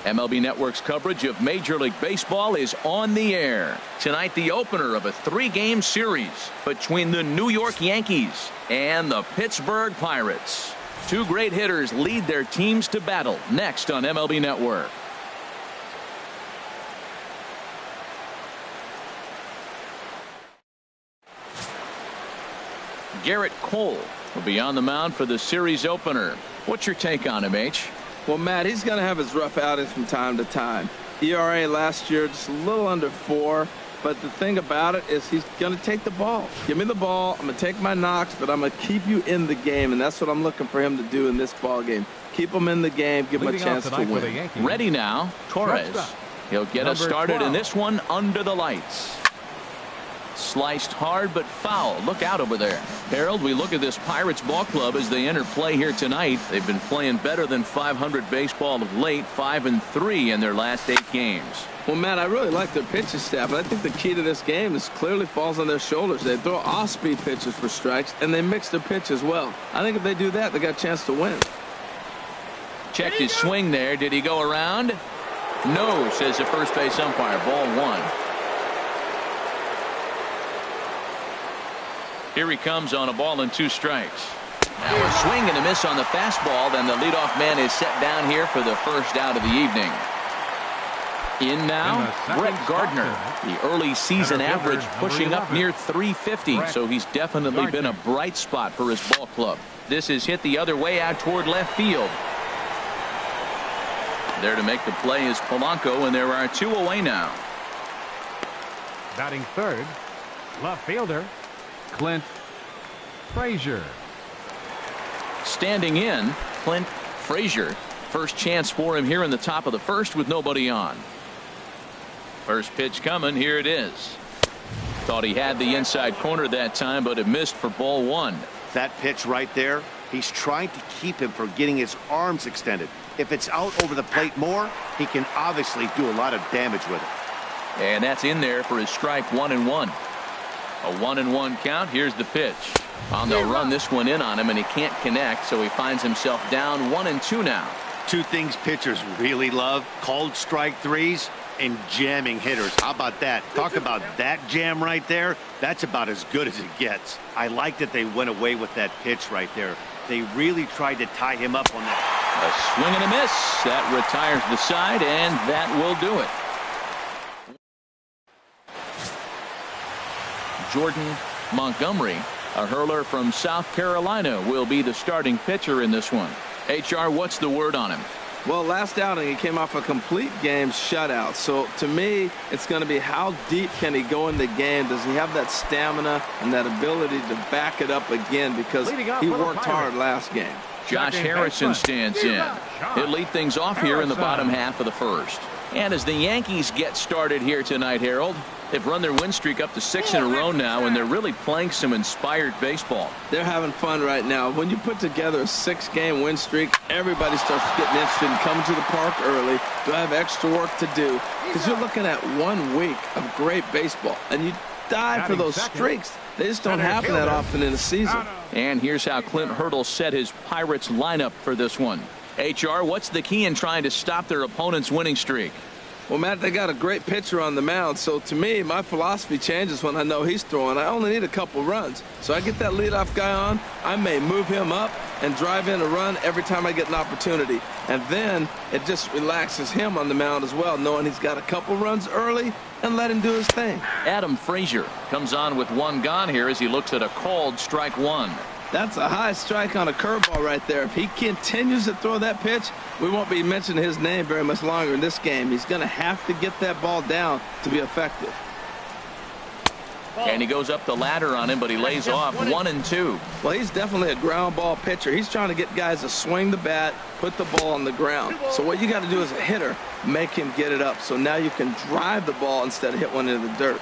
MLB Network's coverage of Major League Baseball is on the air. Tonight, the opener of a 3-game series between the New York Yankees and the Pittsburgh Pirates. Two great hitters lead their teams to battle next on MLB Network. Garrett Cole will be on the mound for the series opener. What's your take on him, H? Well, Matt, he's going to have his rough outings from time to time. ERA last year just a little under 4. But the thing about it is he's going to take the ball. Give me the ball. I'm going to take my knocks, but I'm going to keep you in the game. And that's what I'm looking for him to do in this ball game. Keep him in the game. Give him a chance to win. Ready now, Torres. He'll get us started in this one under the lights. Sliced hard but foul. Look out over there. Harold, we look at this Pirates ball club as they enter play here tonight. They've been playing better than .500 baseball of late, 5-3 in their last 8 games. Well, Matt, I really like their pitching staff, but I think the key to this game is clearly falls on their shoulders. They throw off-speed pitches for strikes, and they mix their pitch as well. I think if they do that, they got a chance to win. Checked his swing there. Did he go around? No, says the first base umpire. Ball 1. Here he comes on a ball and 2 strikes. Now a swing and a miss on the fastball. Then the leadoff man is set down here for the first out of the evening. In now, Brett Gardner. The early season average pushing up near 350. So he's definitely been a bright spot for his ball club. This is hit the other way out toward left field. There to make the play is Polanco, and there are 2 away now. Batting third, left fielder Clint Frazier. Standing in, Clint Frazier. First chance for him here in the top of the first with nobody on. First pitch coming. Here it is. Thought he had the inside corner that time, but it missed for ball 1. That pitch right there, he's trying to keep him from getting his arms extended. If it's out over the plate more, he can obviously do a lot of damage with it. And that's in there for his strike 1-1. A 1-1 count. Here's the pitch. They'll run this one in on him, and he can't connect, so he finds himself down 1-2 now. 2 things pitchers really love: called strike threes and jamming hitters. How about that? Talk about that jam right there. That's about as good as it gets. I like that they went away with that pitch right there. They really tried to tie him up on that. A swing and a miss. That retires the side, and that will do it. Jordan Montgomery, a hurler from South Carolina, will be the starting pitcher in this one. HR, what's the word on him? Well, last outing, he came off a complete game shutout. So, to me, it's going to be how deep can he go in the game? Does he have that stamina and that ability to back it up again? Because he worked hard last game. Josh Harrison stands in. He'll lead things off here in the bottom half of the first. And as the Yankees get started here tonight, Harold, they've run their win streak up to 6 in a row now, and they're really playing some inspired baseball. They're having fun right now. When you put together a 6-game win streak, everybody starts getting interested in coming to the park early. Do I have extra work to do? Because you're looking at 1 week of great baseball, and you die for those streaks. They just don't happen that often in a season. And here's how Clint Hurdle set his Pirates lineup for this one. HR, what's the key in trying to stop their opponent's winning streak? Well, Matt, they got a great pitcher on the mound, so to me, my philosophy changes when I know he's throwing. I only need a couple runs. So I get that leadoff guy on, I may move him up and drive in a run every time I get an opportunity. And then it just relaxes him on the mound as well, knowing he's got a couple runs early and let him do his thing. Adam Frazier comes on with 1 gone here as he looks at a called strike 1. That's a high strike on a curveball right there. If he continues to throw that pitch, we won't be mentioning his name very much longer in this game. He's going to have to get that ball down to be effective. And he goes up the ladder on him, but he lays off 1-2. Well, he's definitely a ground ball pitcher. He's trying to get guys to swing the bat, put the ball on the ground. So what you got to do as a hitter, make him get it up. So now you can drive the ball instead of hit one into the dirt.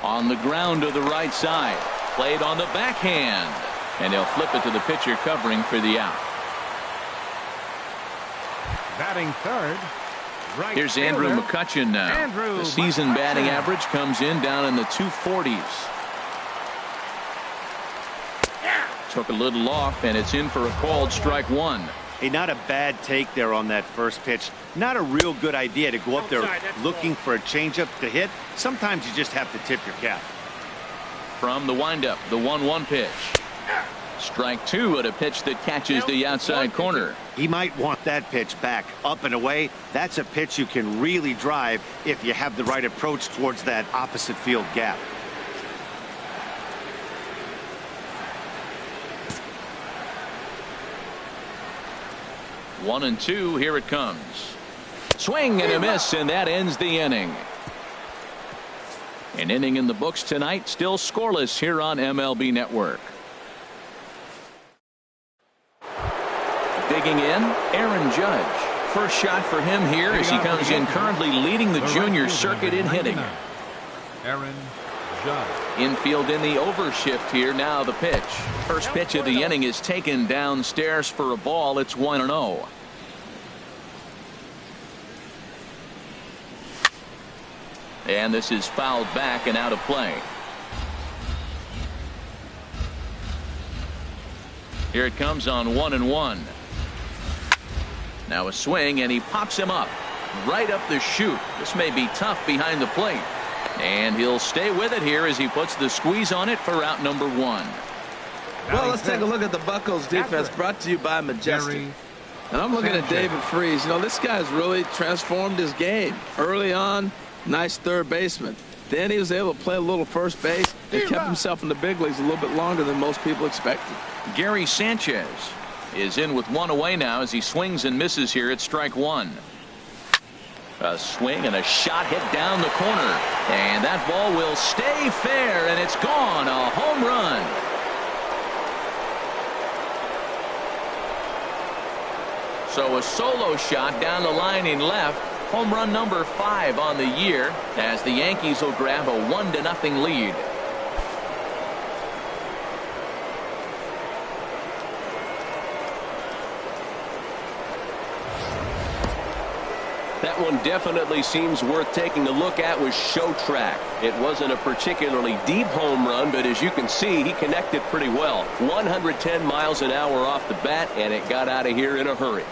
On the ground to the right side. Played on the backhand, and he'll flip it to the pitcher covering for the out. Batting third, right. Here's Andrew McCutchen now. The season batting average comes in down in the 240s. Took a little off, and it's in for a called strike 1. Hey, not a bad take there on that first pitch. Not a real good idea to go up there looking for a changeup to hit. Sometimes you just have to tip your cap. From the windup, the 1-1 pitch. Strike two at a pitch that catches the outside corner. He might want that pitch back, up and away. That's a pitch you can really drive if you have the right approach towards that opposite field gap. One and two, here it comes. Swing and a miss, and that ends the inning. An inning in the books tonight, still scoreless here on MLB Network. Digging in, Aaron Judge. First shot for him here as he comes in currently leading the junior circuit in hitting. Aaron Judge. Infield in the overshift here. Now the pitch. First pitch of the inning is taken downstairs for a ball. It's 1-0. And this is fouled back and out of play. Here it comes on 1-1. Now a swing, and he pops him up right up the chute. This may be tough behind the plate, and he'll stay with it here as he puts the squeeze on it for out number one. Well, let's take a look at the Buccos defense, brought to you by Majestic. And I'm looking at David Freese. You know, this guy's really transformed his game. Early on, nice third baseman. Then he was able to play a little first base and kept himself in the big leagues a little bit longer than most people expected. Gary Sanchez is in with one away now as he swings and misses here at strike one. A swing and a shot hit down the corner, and that ball will stay fair, and it's gone. A home run. So a solo shot down the line in left. Home run number 5 on the year as the Yankees will grab a 1-0 lead. That one definitely seems worth taking a look at with Show Track. It wasn't a particularly deep home run, but as you can see, he connected pretty well. 110 miles an hour off the bat, and it got out of here in a hurry.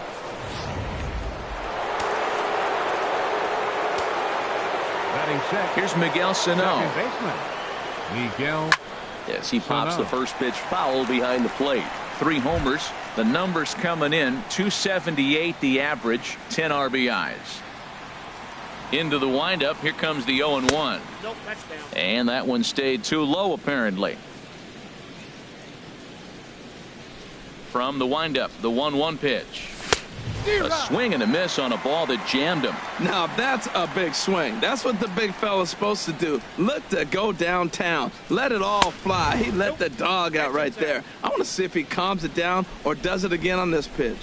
Here's Miguel Sano. Miguel. Yes, he pops the first pitch foul behind the plate. 3 homers. The numbers coming in, 278 the average, 10 RBIs. Into the windup, here comes the 0-1. And that one stayed too low apparently. From the windup, the 1-1 pitch. A swing and a miss on a ball that jammed him. Now that's a big swing. That's what the big fella's supposed to do. Look to go downtown. Let it all fly. He let the dog out right there. I want to see if he calms it down or does it again on this pitch.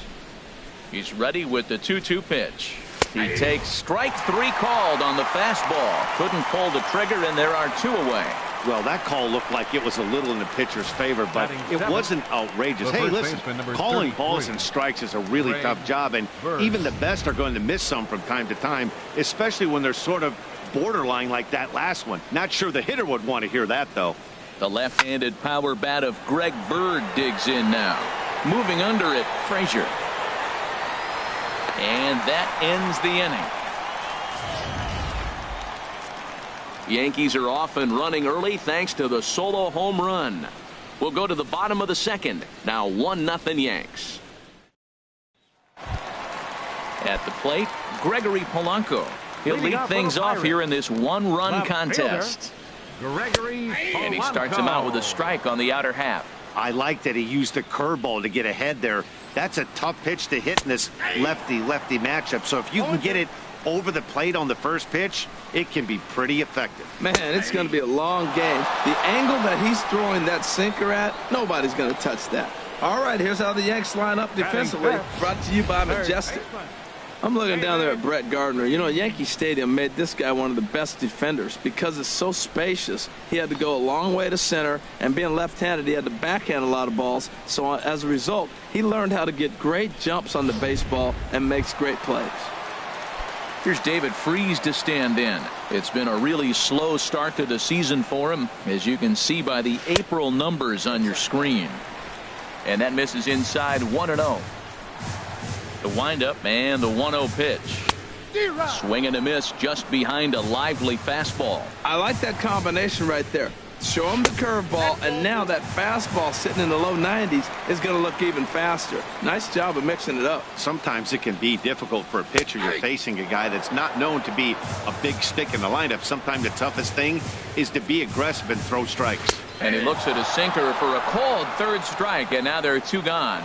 He's ready with the 2-2 pitch. He takes strike 3 called on the fastball. Couldn't pull the trigger, and there are 2 away. Well, that call looked like it was a little in the pitcher's favor, but it wasn't outrageous. Hey, listen, calling balls and strikes is a really tough job, and even the best are going to miss some from time to time, especially when they're sort of borderline like that last one. Not sure the hitter would want to hear that, though. The left-handed power bat of Greg Bird digs in now. Moving under it, Frazier. And that ends the inning. Yankees are off and running early thanks to the solo home run. We'll go to the bottom of the second. Now 1-0 Yanks. At the plate, Gregory Polanco. He'll lead things off here in this 1-run contest. And he starts him out with a strike on the outer half. I like that he used the curveball to get ahead there. That's a tough pitch to hit in this lefty-lefty matchup. So if you can get it over the plate on the first pitch, it can be pretty effective. Man, it's going to be a long game. The angle that he's throwing that sinker at, nobody's going to touch that. All right, here's how the Yanks line up defensively. Brought to you by Majestic. I'm looking down there at Brett Gardner. You know, Yankee Stadium made this guy one of the best defenders because it's so spacious. He had to go a long way to center, and being left-handed, he had to backhand a lot of balls. So as a result, he learned how to get great jumps on the baseball and makes great plays. Here's David Freese to stand in. It's been a really slow start to the season for him, as you can see by the April numbers on your screen. And that misses inside 1-0. The windup and the 1-0 pitch. Swing and a miss just behind a lively fastball. I like that combination right there. Show him the curveball, and now that fastball sitting in the low 90s is going to look even faster. Nice job of mixing it up. Sometimes it can be difficult for a pitcher. You're facing a guy that's not known to be a big stick in the lineup. Sometimes the toughest thing is to be aggressive and throw strikes. And he looks at a sinker for a called third strike, and now there are 2 gone.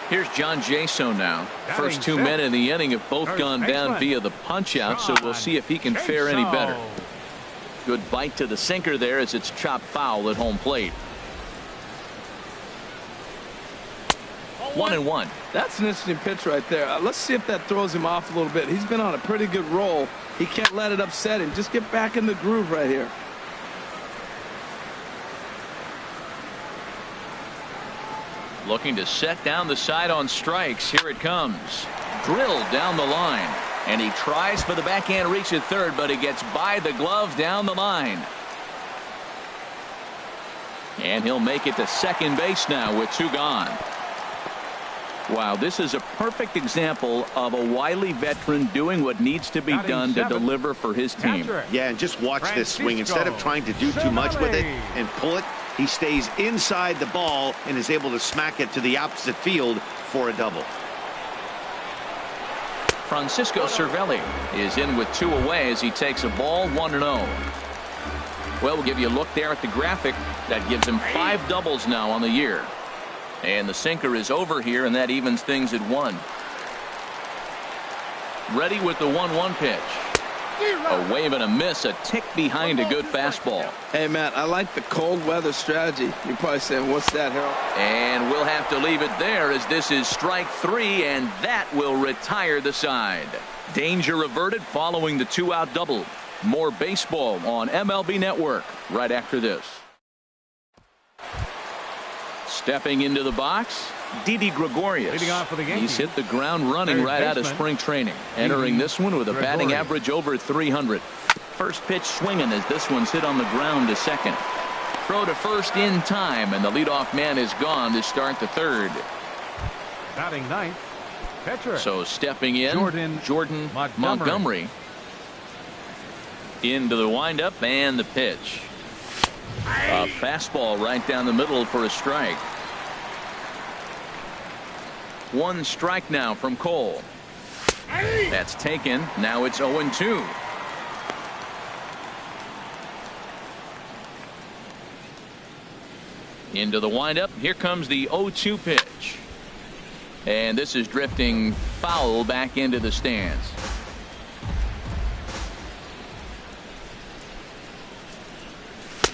Here's John Jaso now. First 2 men in the inning have both gone down via the punch out, so we'll see if he can fare any better. Good bite to the sinker there as it's chopped foul at home plate. 1-1. That's an interesting pitch right there. Let's see if that throws him off a little bit. He's been on a pretty good roll. He can't let it upset him. Just get back in the groove right here. Looking to set down the side on strikes. Here it comes. Drilled down the line. And he tries for the backhand reach at third, but he gets by the glove down the line. And he'll make it to second base now with 2 gone. Wow, this is a perfect example of a wily veteran doing what needs to be done to deliver for his team. Yeah, and just watch this swing. Instead of trying to do too much with it and pull it, he stays inside the ball and is able to smack it to the opposite field for a double. Francisco Cervelli is in with 2 away as he takes a ball 1-0. Well, we'll give you a look there at the graphic. That gives him 5 doubles now on the year. And the sinker is over here, and that evens things at 1. Ready with the 1-1 pitch. A wave and a miss, a tick behind a good fastball. Hey, Matt, I like the cold weather strategy. You're probably saying, what's that, Harold? And we'll have to leave it there as this is strike 3, and that will retire the side. Danger averted following the 2-out double. More baseball on MLB Network right after this. Stepping into the box, Didi Gregorius. Leading off for the game. He's hit the ground running right out of spring training. Entering this one with a batting average over 300. First pitch swinging as this one's hit on the ground to second. Throw to first in time, and the leadoff man is gone to start the third. Batting ninth, pitcher. So stepping in, Jordan Montgomery. Into the windup and the pitch. A fastball right down the middle for a strike. 1 strike now from Cole. That's taken. Now it's 0-2. Into the windup. Here comes the 0-2 pitch. And this is drifting foul back into the stands.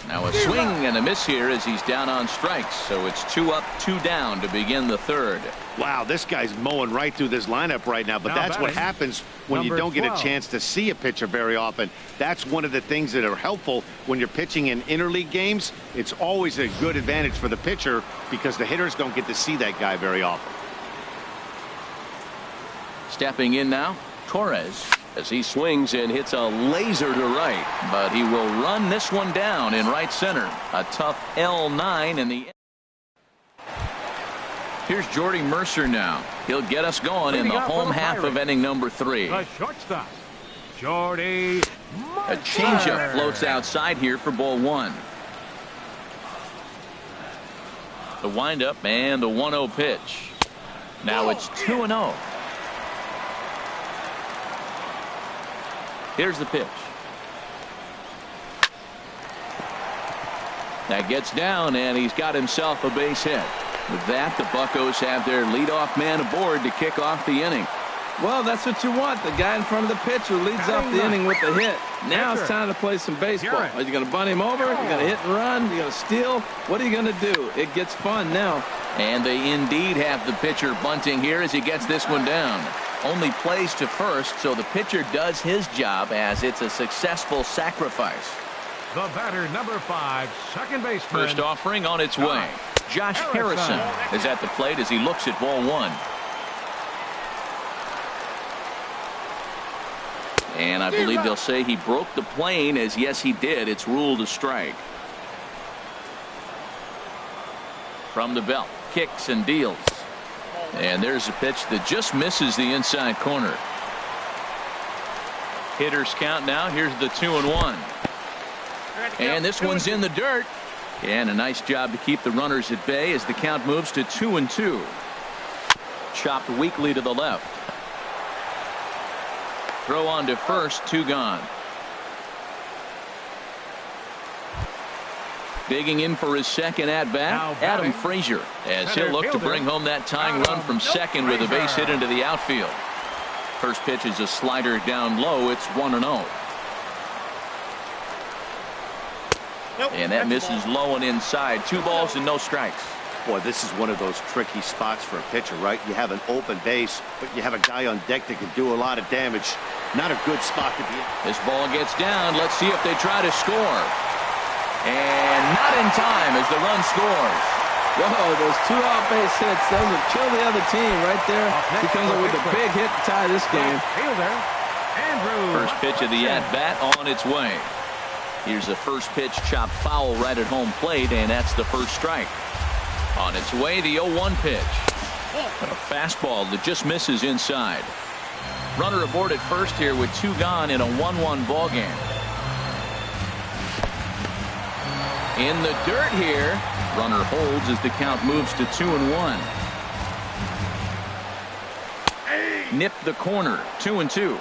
Now a swing and a miss here as he's down on strikes. So it's 2 up, 2 down to begin the third. Wow, this guy's mowing right through this lineup right now. But that's what happens when you don't get a chance to see a pitcher very often. That's one of the things that are helpful when you're pitching in interleague games. It's always a good advantage for the pitcher because the hitters don't get to see that guy very often. Stepping in now, Torres. As he swings and hits a laser to right. But he will run this one down in right center. A tough L9 in the. Here's Jordy Mercer now. He'll get us going in the home half of inning number 3. The shortstop, Jordy Mercer. A changeup floats outside here for ball 1. The windup and the 1-0 pitch. Now it's 2-0. Here's the pitch. That gets down, and he's got himself a base hit. With that, the Buccos have their leadoff man aboard to kick off the inning. Well, that's what you want. The guy in front of the pitcher leads off the inning with the hit. Now it's time to play some baseball. Are you going to bunt him over? Are you going to hit and run? Are you going to steal? What are you going to do? It gets fun now. And they indeed have the pitcher bunting here as he gets this one down. Only plays to first, so the pitcher does his job as it's a successful sacrifice. The batter, number 5, second baseman. First offering on its way. Josh Harrison is at the plate as he looks at ball 1. And I believe they'll say he broke the plane, as yes he did. It's ruled a strike. From the belt, kicks and deals. And there's a pitch that just misses the inside corner. Hitters count now. Here's the 2-1. And this one's in the dirt. And a nice job to keep the runners at bay as the count moves to 2-2. Chopped weakly to the left. Throw on to first, 2 gone. Digging in for his second at bat, Adam Frazier, as he'll look to bring home that tying run from second with a base hit into the outfield. First pitch is a slider down low. It's 1-0. And that misses low and inside. 2 balls and no strikes. Boy, this is one of those tricky spots for a pitcher, right? You have an open base, but you have a guy on deck that can do a lot of damage. Not a good spot to be in. This ball gets down. Let's see if they try to score. And not in time as the run scores. Whoa, those 2 out-base hits, those will kill the other team right there. He comes up with a big hit to tie this game. First pitch of the at-bat on its way. Here's the first pitch chopped foul right at home plate, and that's the first strike. On its way, the 0-1 pitch. A fastball that just misses inside. Runner aboard at first here with 2 gone in a 1-1 ball game. In the dirt here. Runner holds as the count moves to 2-1. Nip the corner, 2-2.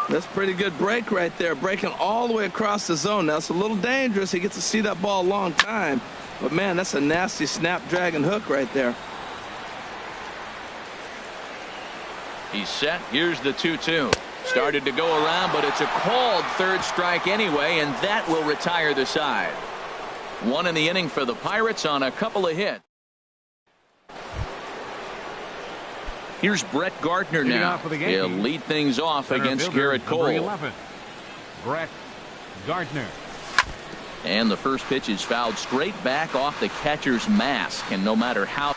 That's a pretty good break right there, breaking all the way across the zone. Now it's a little dangerous. He gets to see that ball a long time, but man, that's a nasty snapdragon hook right there. He's set. Here's the 2-2. Started to go around, but it's a called third strike anyway, and that will retire the side. 1 in the inning for the Pirates on a couple of hits. Here's Brett Gardner now. He'll lead things off against Garrett Cole. 11, Brett Gardner. And the first pitch is fouled straight back off the catcher's mask, and no matter how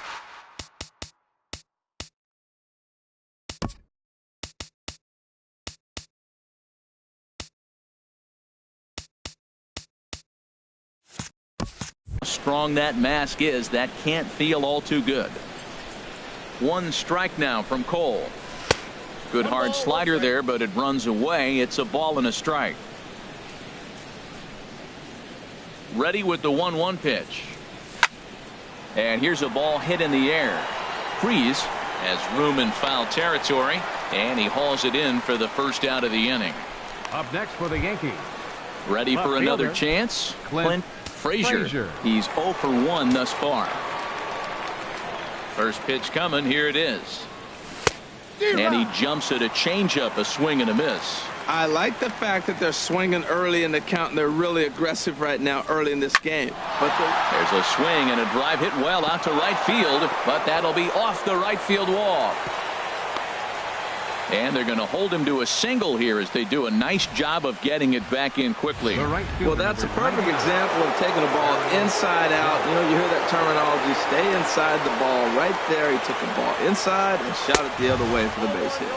strong that mask is, that can't feel all too good. 1 strike now from Cole. Good hard slider there, but it runs away. It's a ball and a strike. Ready with the 1-1 pitch. And here's a ball hit in the air. Freeze has room in foul territory, and he hauls it in for the first out of the inning. Up next for the Yankees. Ready for another chance. Clint Frazier. He's 0 for 1 thus far. First pitch coming. Here it is. And he jumps at a changeup, a swing and a miss. I like the fact that they're swinging early in the count, and they're really aggressive right now early in this game. But there's a swing and a drive hit well out to right field, but that'll be off the right field wall. And they're going to hold him to a single here as they do a nice job of getting it back in quickly. Well, that's a perfect example of taking a ball inside out. You know, you hear that terminology, stay inside the ball. Right there, he took the ball inside and shot it the other way for the base hit.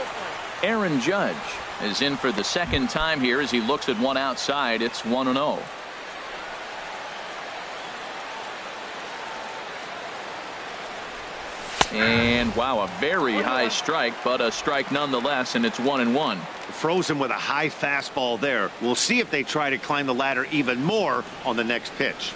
Aaron Judge is in for the second time here as he looks at one outside. It's 1-0. And wow, a very high strike, but a strike nonetheless, and it's 1-1. Frozen with a high fastball there. We'll see if they try to climb the ladder even more on the next pitch.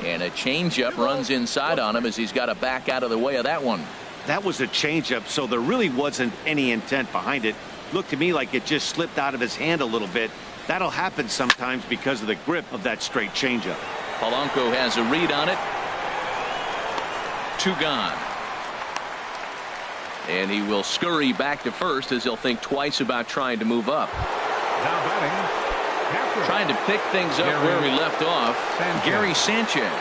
And a changeup runs inside on him as he's got to back out of the way of that one. That was a changeup, so there really wasn't any intent behind it. Looked to me like it just slipped out of his hand a little bit. That'll happen sometimes because of the grip of that straight changeup. Polanco has a read on it. 2 gone. And he will scurry back to first as he'll think twice about trying to move up. Now batting, trying to pick things up where he left off. Gary Sanchez.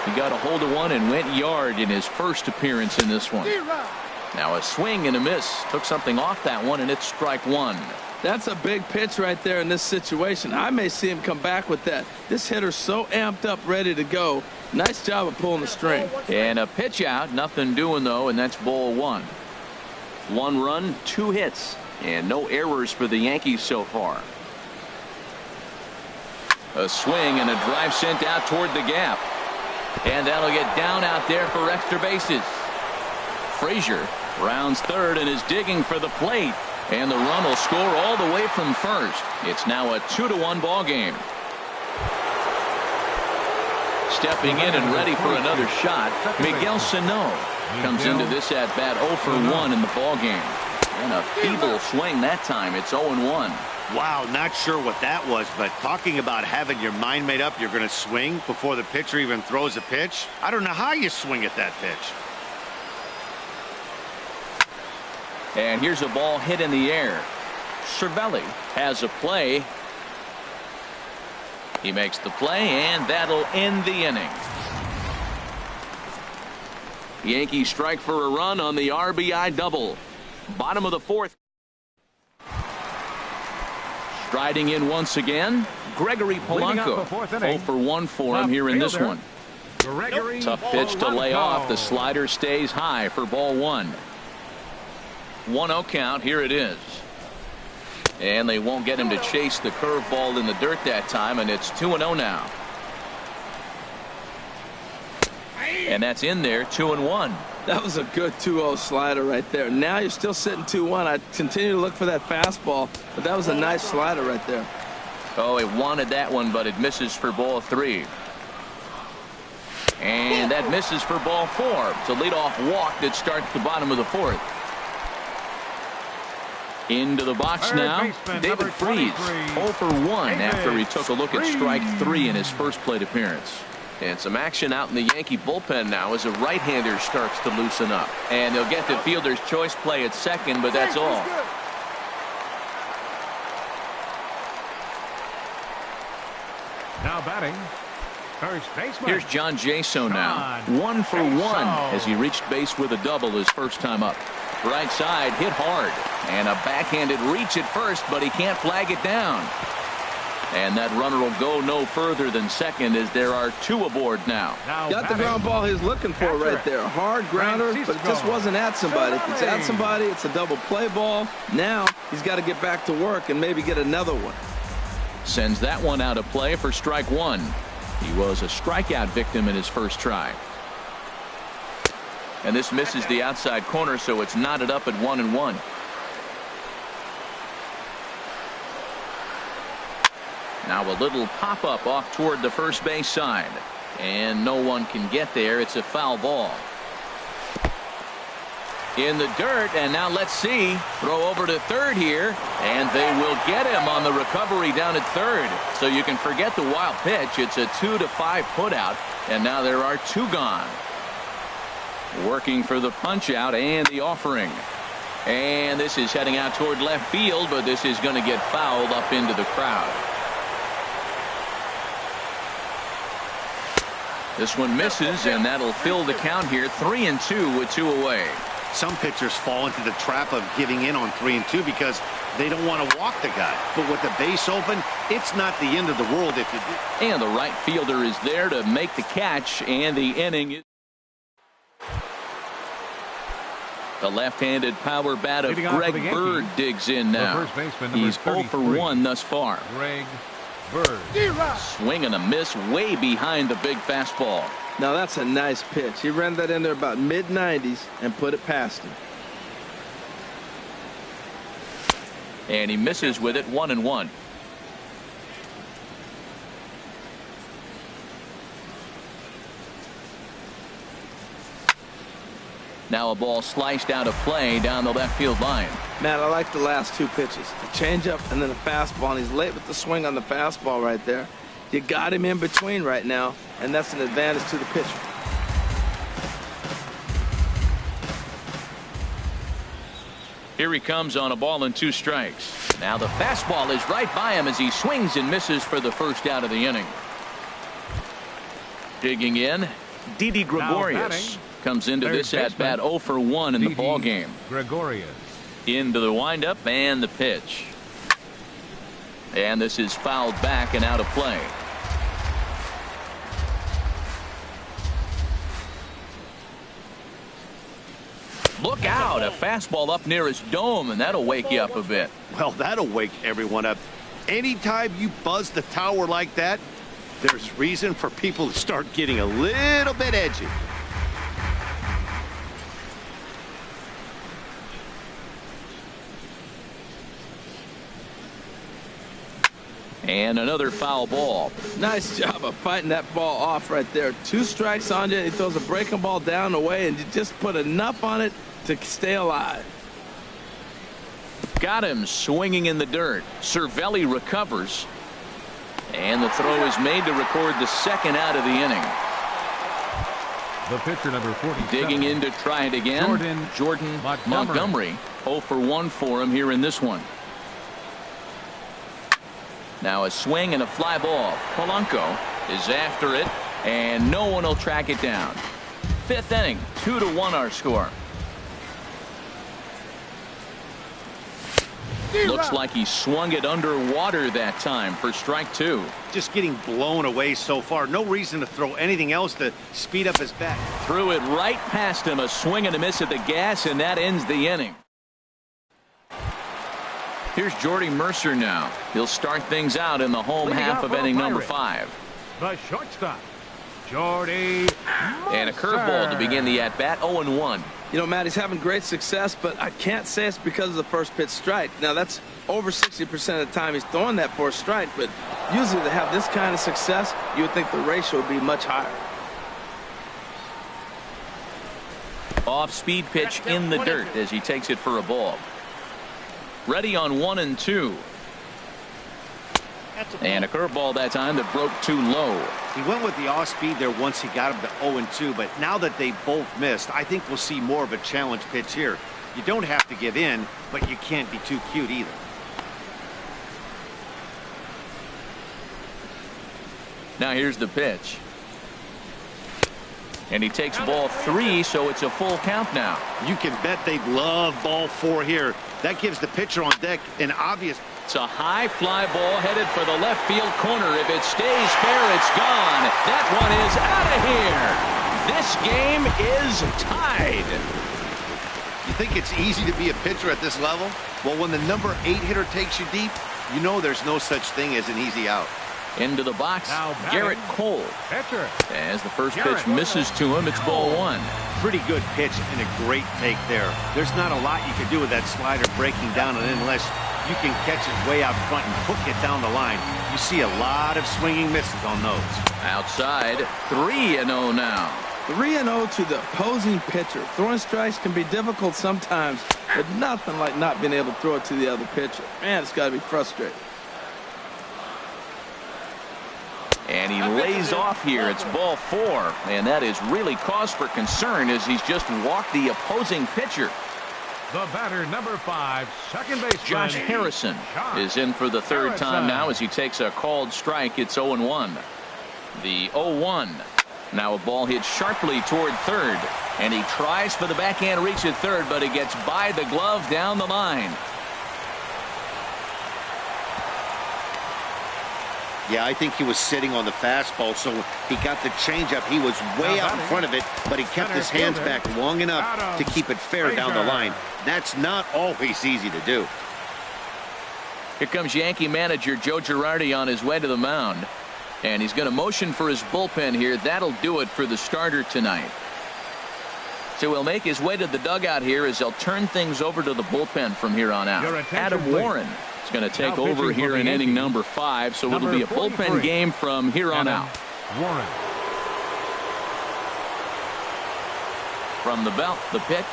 He got a hold of one and went yard in his first appearance in this one. Now a swing and a miss. Took something off that one, and it's strike 1. That's a big pitch right there in this situation. I may see him come back with that. This hitter's so amped up, ready to go. Nice job of pulling the string. And a pitch out. Nothing doing, though, and that's ball 1. 1 run, 2 hits, and no errors for the Yankees so far. A swing and a drive sent out toward the gap. And that'll get down out there for extra bases. Frazier Rounds third and is digging for the plate. And the run will score all the way from first. It's now a 2-1 ball game. Stepping in and ready for another shot, Miguel Sano comes into this at bat 0 for 1 in the ball game. And a feeble swing that time. It's 0-1. Wow, not sure what that was, but talking about having your mind made up, you're going to swing before the pitcher even throws a pitch. I don't know how you swing at that pitch. And here's a ball hit in the air. Cervelli has a play. He makes the play, and that'll end the inning. Yankees strike for a run on the RBI double. Bottom of the fourth. Striding in once again, Gregory Polanco. 0 for 1 for him here in this one. Tough pitch to lay off. The slider stays high for ball 1. 1-0 count. Here it is. And they won't get him to chase the curveball in the dirt that time, and it's 2-0 now. And that's in there, 2-1. That was a good 2-0 slider right there. Now you're still sitting 2-1. I continue to look for that fastball, but that was a nice slider right there. Oh, it wanted that one, but it misses for ball 3. And that misses for ball 4. It's a leadoff walk that starts the bottom of the fourth. Into the box now, David Freese, 0 for 1 after he took a look at strike 3 in his first plate appearance. And some action out in the Yankee bullpen now as a right-hander starts to loosen up. And they'll get the fielder's choice play at second, but that's all. Now batting, first baseman. Here's John Jaso now, 1 for 1 as he reached base with a double his first time up. Right side hit hard, and a backhanded reach at first, but he can't flag it down. And that runner will go no further than second as there are 2 aboard now. Got the ground ball he's looking for right there. Hard grounder, but it just wasn't at somebody. If it's at somebody, it's a double play ball. Now he's got to get back to work and maybe get another one. Sends that one out of play for strike 1. He was a strikeout victim in his first try. And this misses the outside corner, so it's knotted up at 1-1. Now a little pop-up off toward the first base side. And no one can get there. It's a foul ball. In the dirt, and now let's see. Throw over to third here, and they will get him on the recovery down at third. So you can forget the wild pitch. It's a 2-5 putout, and now there are 2 gone. Working for the punch out and the offering. And this is heading out toward left field, but this is going to get fouled up into the crowd. This one misses, and that'll fill the count here. 3-2 with 2 away. Some pitchers fall into the trap of giving in on 3-2 because they don't want to walk the guy. But with the base open, it's not the end of the world if you do. And the right fielder is there to make the catch, and the inning is. The left-handed power bat of Greg Bird digs in now. He's 0 for 1 thus far. Greg Bird. Swing and a miss way behind the big fastball. Now that's a nice pitch. He ran that in there about mid-90s and put it past him. And he misses with it, 1-1. Now a ball sliced out of play down the left field line. Matt, I like the last 2 pitches. The changeup and then the fastball. And he's late with the swing on the fastball right there. You got him in between right now, and that's an advantage to the pitcher. Here he comes on a ball and 2 strikes. Now the fastball is right by him as he swings and misses for the first out of the inning. Digging in, Didi Gregorius comes into this at bat 0 for 1 in the ball game. Gregorius. Into the windup and the pitch. And this is fouled back and out of play. Look out, a fastball up near his dome, and that'll wake you up a bit. Well, that'll wake everyone up. Anytime you buzz the tower like that, there's reason for people to start getting a little bit edgy. And another foul ball. Nice job of fighting that ball off right there. 2 strikes on you. He throws a breaking ball down the way, and you just put enough on it to stay alive. Got him swinging in the dirt. Cervelli recovers. And the throw is made to record the second out of the inning. The pitcher, number 47. Digging in to try it again. Jordan Montgomery. 0 for 1 for him here in this one. Now a swing and a fly ball. Polanco is after it, and no one will track it down. 5th inning, 2-1 our score. Looks like he swung it underwater that time for strike 2. Just getting blown away so far. No reason to throw anything else to speed up his bat. Threw it right past him. A swing and a miss at the gas, and that ends the inning. Here's Jordy Mercer now. He'll start things out in the home half of inning number 5. The shortstop, Jordy Mercer. And a curveball to begin the at-bat. 0-1. You know, Matt, he's having great success, but I can't say it's because of the first pitch strike. Now, that's over 60% of the time he's throwing that for a strike, but usually to have this kind of success, you would think the ratio would be much higher. Off-speed pitch in the dirt as he takes it for a ball. Ready on 1-2. And a curveball that time that broke too low. He went with the off speed there once he got him to 0-2, but now that they both missed, I think we'll see more of a challenge pitch here. You don't have to give in, but you can't be too cute either. Now here's the pitch. And he takes ball 3, so it's a full count now. You can bet they love ball 4 here. That gives the pitcher on deck an obvious. It's a high fly ball headed for the left field corner. If it stays fair, it's gone. That one is out of here. This game is tied. You think it's easy to be a pitcher at this level? Well, when the number 8 hitter takes you deep, you know there's no such thing as an easy out. Into the box, Now Garrett Cole. Pitcher. As the first pitch misses to him, it's ball 1. Pretty good pitch and a great take there. There's not a lot you can do with that slider breaking down, and unless you can catch it way out front and hook it down the line, you see a lot of swinging misses on those. Outside, 3-0 now. 3-0 to the opposing pitcher. Throwing strikes can be difficult sometimes, but nothing like not being able to throw it to the other pitcher. Man, it's got to be frustrating. And he lays off here. It's ball 4. And that is really cause for concern as he's just walked the opposing pitcher. The batter, number 5, second baseman Josh Harrison is in for the 3rd time now as he takes a called strike. It's 0-1. The 0-1. Now a ball hit sharply toward 3rd. And he tries for the backhand reach at 3rd, but it gets by the glove down the line. Yeah, I think he was sitting on the fastball, so he got the changeup. He was way out in front of it, but he kept his hands back long enough to keep it fair down the line. That's not always easy to do. Here comes Yankee manager Joe Girardi on his way to the mound. And he's going to motion for his bullpen here. That'll do it for the starter tonight. So he'll make his way to the dugout here as they'll turn things over to the bullpen from here on out. Adam Warren is going to take over here in inning number 5, so it'll be a bullpen game from here on out. Warren. From the belt, the pitch.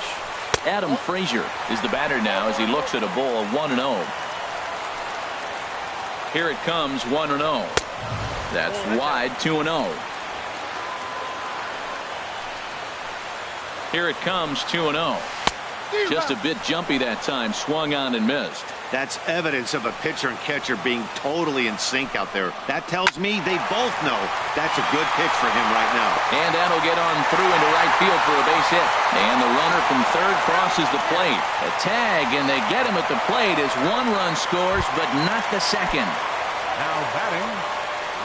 Adam Frazier is the batter now as he looks at a ball 1-0. Here it comes, 1-0. That's wide, 2-0. Here it comes, 2-0. Just a bit jumpy that time, swung on and missed. That's evidence of a pitcher and catcher being totally in sync out there. That tells me they both know that's a good pitch for him right now. And that'll get on through into right field for a base hit. And the runner from 3rd crosses the plate. A tag, and they get him at the plate as 1 run scores, but not the second. Now batting.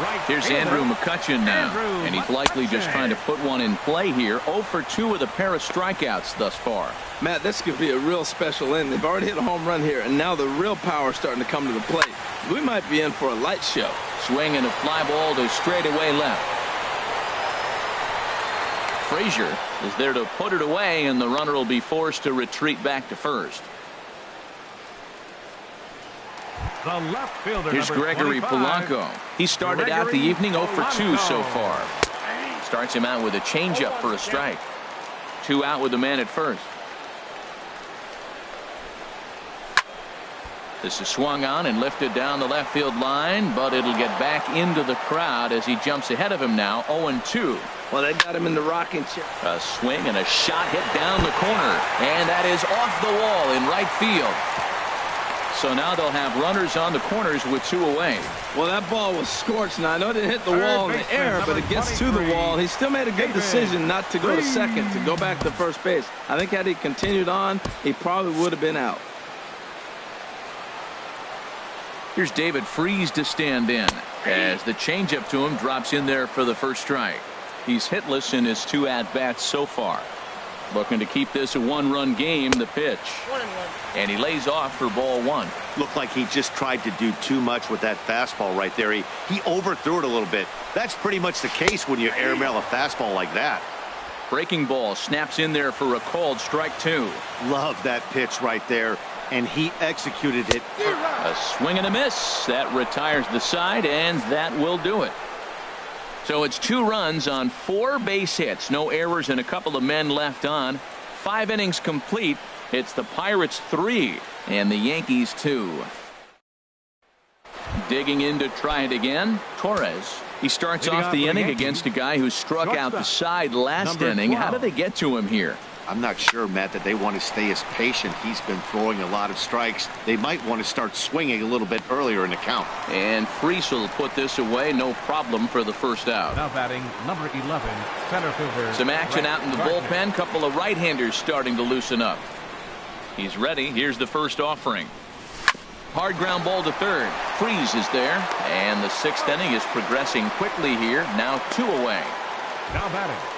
Right. Here's Andrew McCutchen now, and he's likely just trying to put one in play here. 0 for 2 with a pair of strikeouts thus far. Matt, this could be a real special inning. They've already hit a home run here, and now the real power is starting to come to the plate. We might be in for a light show. Swing and a fly ball to straightaway left. Frazier is there to put it away, and the runner will be forced to retreat back to first. The left fielder, Here's number Gregory 25. Polanco. He started out the evening 0 for 2 so far. Starts him out with a changeup for a strike. 2 out with the man at first. This is swung on and lifted down the left field line, but it'll get back into the crowd as he jumps ahead of him now, 0-2. Well, they got him in the rocking chair. A swing and a shot hit down the corner, and that is off the wall in right field. So now they'll have runners on the corners with 2 away. Well, that ball was scorched. Now, I know it didn't hit the wall in the air, but it gets to the wall. He still made a good decision not to go to second, to go back to first base. I think had he continued on, he probably would have been out. Here's David Freese to stand in as the changeup to him drops in there for the first strike. He's hitless in his 2 at-bats so far. Looking to keep this a 1-run game. The pitch. 1-1. And he lays off for ball 1. Looked like he just tried to do too much with that fastball right there. He overthrew it a little bit. That's pretty much the case when you airmail a fastball like that. Breaking ball snaps in there for a called strike 2. Love that pitch right there, and he executed it. A swing and a miss. That retires the side, and that will do it. So it's 2 runs on 4 base hits. No errors and a couple of men left on. 5 innings complete. It's the Pirates 3 and the Yankees 2. Digging in to try it again, Torres. He starts off the inning against a guy who struck out the side last inning. How did they get to him here? I'm not sure, Matt, that they want to stay as patient. He's been throwing a lot of strikes. They might want to start swinging a little bit earlier in the count. And Freese will put this away, no problem for the first out. Now batting number 11, center fielder. Some action out in the bullpen. Couple of right-handers starting to loosen up. He's ready. Here's the first offering. Hard ground ball to third. Freese is there. And the 6th inning is progressing quickly here. Now 2 away. Now batting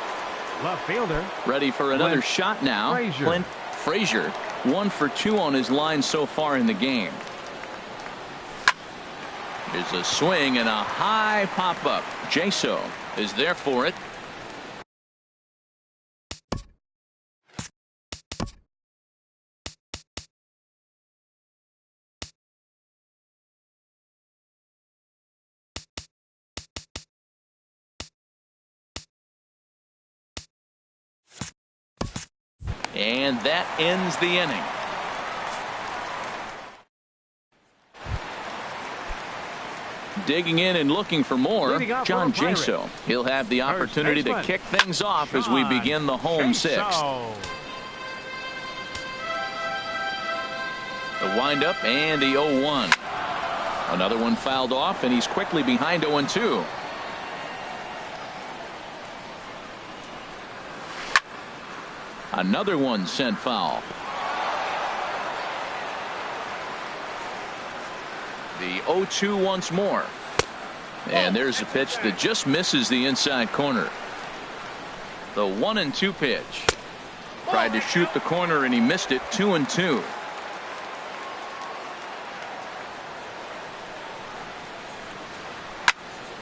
left fielder. Ready for another shot now. Frazier. Clint Frazier, 1 for 2 on his line so far in the game. There's a swing and a high pop-up. Jaso is there for it. And that ends the inning. Digging in and looking for more, John Jaso. He'll have the opportunity to kick things off as we begin the home 6th. The windup and the 0-1. Another one fouled off, and he's quickly behind 0-2. Another one sent foul. The 0-2 once more. And there's a pitch that just misses the inside corner. The 1-2 pitch. Tried to shoot the corner and he missed it. 2-2.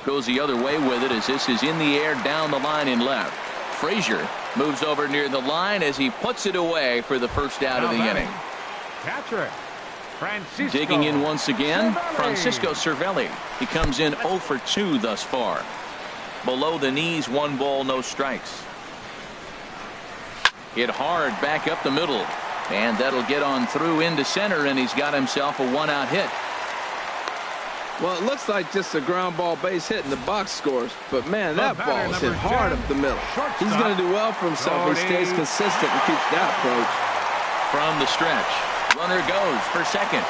Goes the other way with it as this is in the air down the line in left. Frazier moves over near the line as he puts it away for the first out of the inning. Catcher Francisco. Digging in once again, Francisco Cervelli. He comes in 0 for 2 thus far. Below the knees, 1 ball, no strikes. Hit hard back up the middle. And that'll get on through into center, and he's got himself a 1-out hit. Well, it looks like just a ground ball base hit in the box scores, but man, that ball is hit hard up the middle. He's going to do well for himself if he stays consistent and keeps that approach. From the stretch, runner goes for second.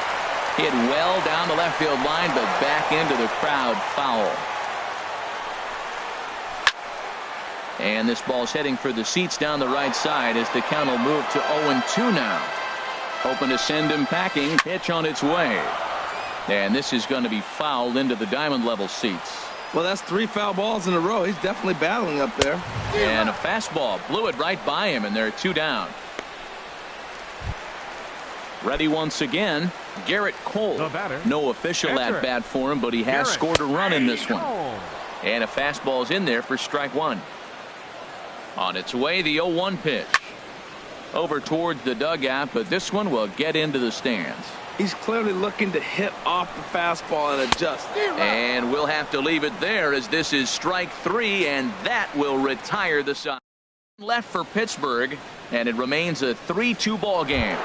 Hit well down the left field line, but back into the crowd, foul. And this ball's heading for the seats down the right side as the count will move to 0-2 now. Hoping to send him packing. Pitch on its way. And this is going to be fouled into the diamond level seats. Well, that's 3 foul balls in a row. He's definitely battling up there. And a fastball blew it right by him, and there are 2 down. Ready once again, Garrett Cole. No official at bat for him, but he has scored a run in this one. And a fastball's in there for strike 1. On its way, the 0-1 pitch. Over towards the dugout, but this one will get into the stands. He's clearly looking to hit off the fastball and adjust. And we'll have to leave it there as this is strike 3, and that will retire the side. Left for Pittsburgh, and it remains a 3-2 ball game.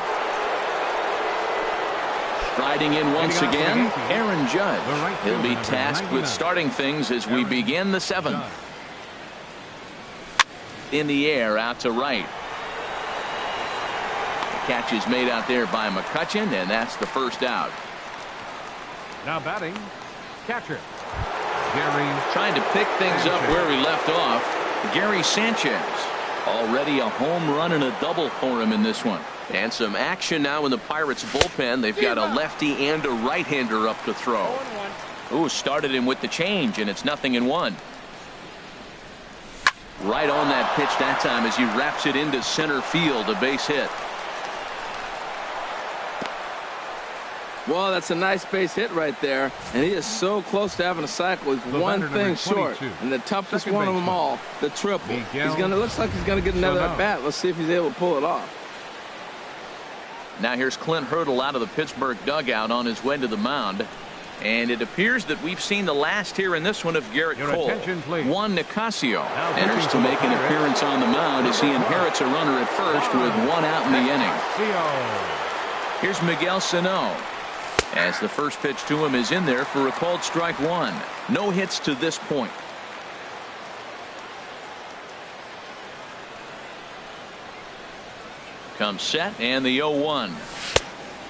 Striding in once again, Aaron Judge. He'll be tasked with starting things as we begin the 7th. In the air, out to right. The catch is made out there by McCutchen, and that's the first out. Now batting, catcher Gary. Trying to pick things up where he left off, Gary Sanchez. Already a home run and a double for him in this one. And some action now in the Pirates bullpen. They've got a lefty and a right-hander up to throw. Ooh, started him with the change, and it's 0-1. Right on that pitch that time as he wraps it into center field, a base hit. Well, that's a nice base hit right there, and he is so close to having a cycle. He's one thing short, and the toughest one of them all, the triple. Looks like he's gonna get another at bat. Let's see if he's able to pull it off. Now here's Clint Hurdle out of the Pittsburgh dugout on his way to the mound. And it appears that we've seen the last here in this one of Garrett Cole. Juan Nicasio enters to make an appearance on the mound as he inherits a runner at first with 1 out in the inning. Here's Miguel Sano, as the first pitch to him is in there for a called strike 1. No hits to this point. Comes set, and the 0-1.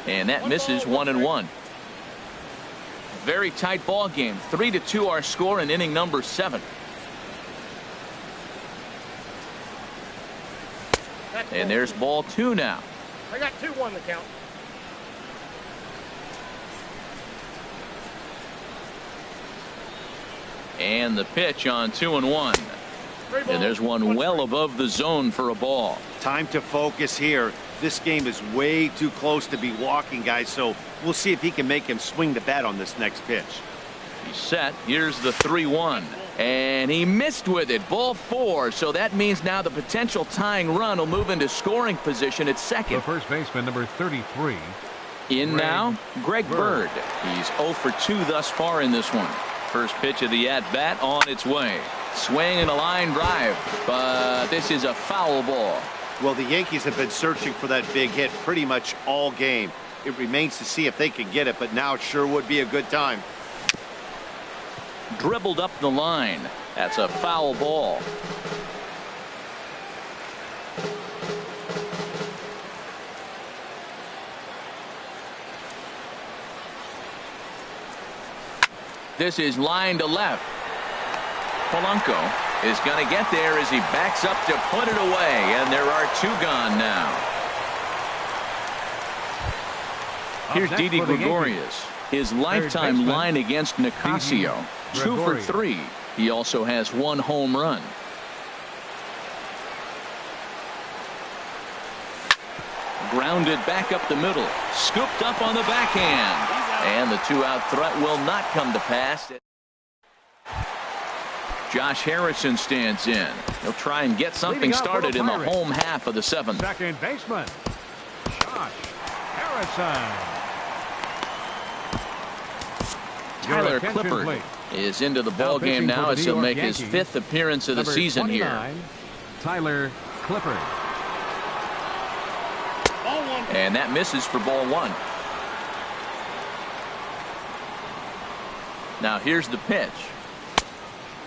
And that misses 1-1. Very tight ball game. 3-2 our score in inning number 7. And there's ball 2 now. I got 2-1 the count. And the pitch on 2-1. And there's one well above the zone for a ball. Time to focus here. This game is way too close to be walking, guys, so we'll see if he can make him swing the bat on this next pitch. He's set. Here's the 3-1. And he missed with it. Ball 4. So that means now the potential tying run will move into scoring position at second. The first baseman, number 33. In now, Greg Bird. He's 0 for 2 thus far in this one. First pitch of the at-bat on its way. Swing and a line drive. But this is a foul ball. Well, the Yankees have been searching for that big hit pretty much all game. It remains to see if they can get it, but now it sure would be a good time. Dribbled up the line. That's a foul ball. This is line to left. Polanco is going to get there as he backs up to put it away, and there are 2 gone now. Here's Didi Gregorius. His lifetime line against Nicasio, 2 for 3. He also has 1 home run. Grounded back up the middle, scooped up on the backhand, and the 2-out threat will not come to pass. Josh Harrison stands in. He'll try and get something started in the home half of the 7th. Second baseman, Josh Harrison. Tyler Clippard is into the ball game now as he'll make his 5th appearance of the season here. Tyler Clippard. And that misses for ball 1. Now here's the pitch.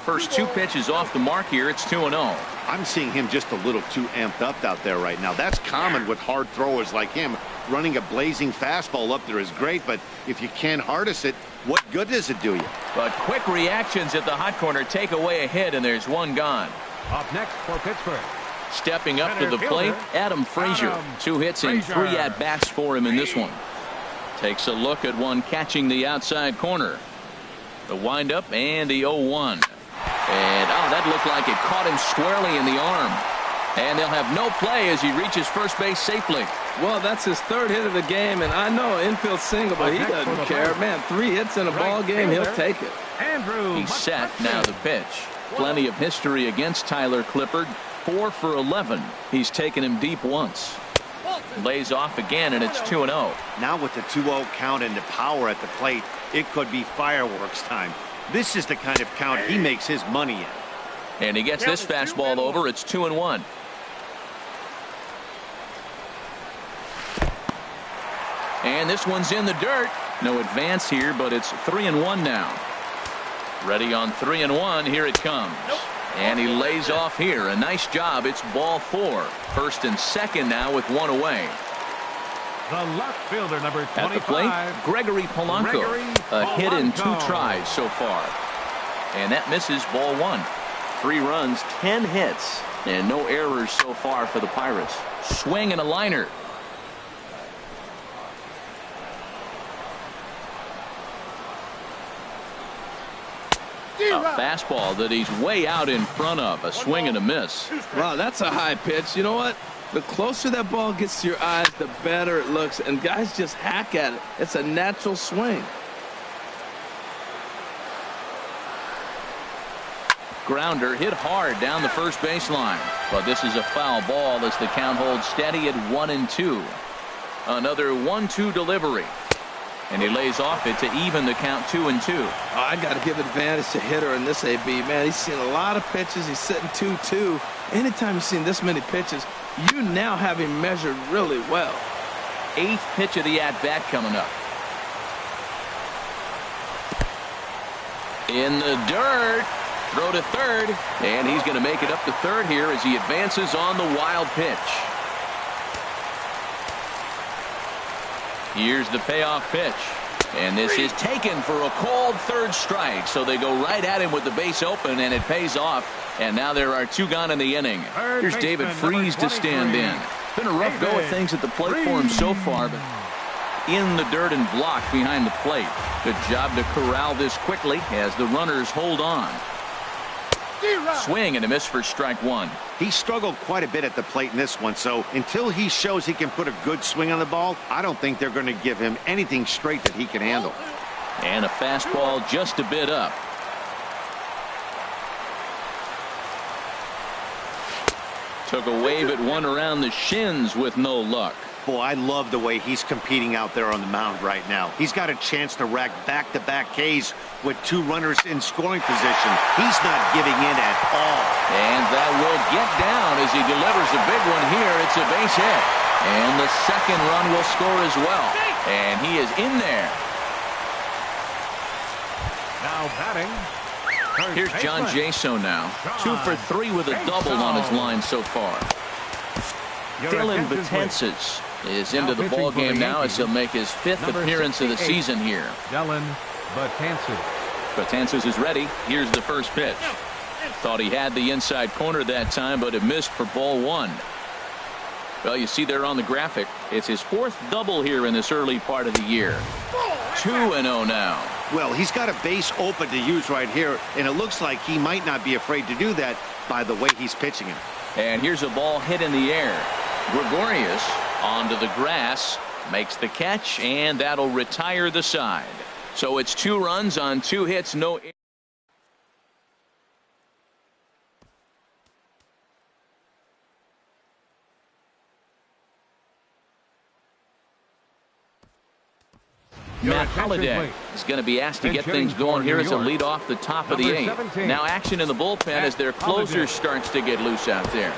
First 2 pitches off the mark here. It's 2-0. I'm seeing him just a little too amped up out there right now. That's common with hard throwers like him. Running a blazing fastball up there is great, but if you can't harness it, what good does it do you? But quick reactions at the hot corner take away a hit, and there's 1 gone. Up next for Pittsburgh. Stepping up to the plate, Adam Frazier. 2 hits and 3 at-bats for him in this one. Takes a look at one catching the outside corner. The windup and the 0-1. And, that looked like it caught him squarely in the arm. And they'll have no play as he reaches first base safely. Well, that's his 3rd hit of the game, and I know infield single, but he doesn't care. Man, 3 hits in a ball game, he'll take it. He's set. Now the pitch. Plenty of history against Tyler Clippard. 4 for 11. He's taken him deep once. Lays off again, and it's 2-0. Now with the 2-0 count and the power at the plate, it could be fireworks time. This is the kind of count he makes his money in. And he gets this fastball over. It's 2-1. And this one's in the dirt. No advance here, but it's 3-1 now. Ready on 3-1. Here it comes. And he lays off here. A nice job. It's ball 4. First and second now with one away. The left fielder, number 25. At the plate, Gregory Polanco. A hit in 2 tries so far. And that misses ball 1. 3 runs, 10 hits, and no errors so far for the Pirates. Swing and a liner. A fastball that he's way out in front of. A swing and a miss. Wow, that's a high pitch. You know what? The closer that ball gets to your eyes, the better it looks. And guys just hack at it. It's a natural swing. Grounder hit hard down the first baseline. But this is a foul ball as the count holds steady at 1-2. Another 1-2 delivery. And he lays off it to even the count 2-2. Oh, I got to give advantage to hitter in this AB. Man, he's seen a lot of pitches. He's sitting 2-2. Anytime you've seen this many pitches, you now have him measured really well. 8th pitch of the at-bat coming up. In the dirt. Throw to third. And he's going to make it up to third here as he advances on the wild pitch. Here's the payoff pitch. And this is taken for a called third strike. So they go right at him with the base open, and it pays off. And now there are 2 gone in the inning. Here's David Freese to stand in. Been a rough go of things at the plate for him so far, but in the dirt and blocked behind the plate. Good job to corral this quickly as the runners hold on. Swing and a miss for strike 1. He struggled quite a bit at the plate in this one, so until he shows he can put a good swing on the ball, I don't think they're going to give him anything straight that he can handle. And a fastball just a bit up. Took a wave at one around the shins with no luck. Boy, I love the way he's competing out there on the mound right now. He's got a chance to rack back-to-back Ks with 2 runners in scoring position. He's not giving in at all. And that will get down as he delivers a big one here. It's a base hit. And the second run will score as well. And he is in there. Now batting. Here's John Jaso now. 2 for 3 with a double on his line so far. Dylan Betances is into the ball game now as he'll make his 5th appearance of the season here. Dylan Betances. Betances is ready. Here's the first pitch. Thought he had the inside corner that time, but it missed for ball 1. Well, you see there on the graphic, it's his 4th double here in this early part of the year. 2-0 now. Well, he's got a base open to use right here, and it looks like he might not be afraid to do that by the way he's pitching it. And here's a ball hit in the air. Gregorius onto the grass, makes the catch, and that'll retire the side. So it's 2 runs on 2 hits, no. Matt Holliday is going to be asked to get things going here as a lead off the top of the 8th. Now action in the bullpen as their closer starts to get loose out there.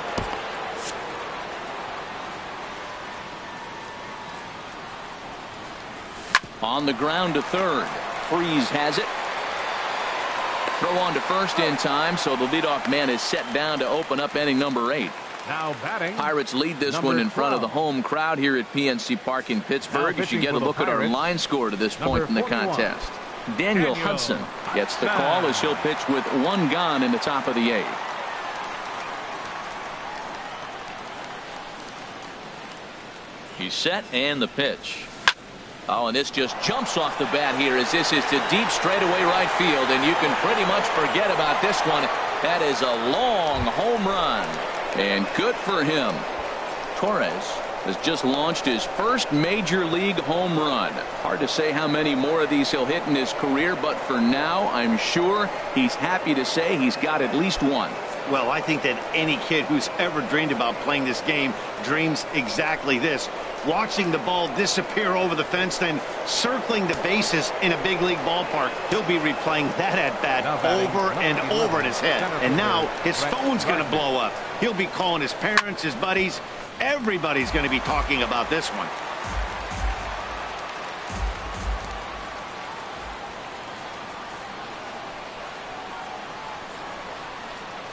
On the ground to third. Freese has it. Throw on to first in time, so the leadoff man is set down to open up inning number 8. Now batting. Pirates lead this one in front of the home crowd here at PNC Park in Pittsburgh. You should get a look at our line score to this point in the contest. Daniel Hudson gets the call as he'll pitch with 1 gone in the top of the 8th. He's set and the pitch. Oh, and this just jumps off the bat here as this is to deep straightaway right field, and you can pretty much forget about this one. That is a long home run, and good for him. Torres has just launched his first major league home run. Hard to say how many more of these he'll hit in his career, but for now, I'm sure he's happy to say he's got at least 1. Well, I think that any kid who's ever dreamed about playing this game dreams exactly this. watching the ball disappear over the fence, then circling the bases in a big league ballpark. He'll be replaying that at-bat over and over in his head. And now his phone's going to blow up. He'll be calling his parents, his buddies. Everybody's going to be talking about this one.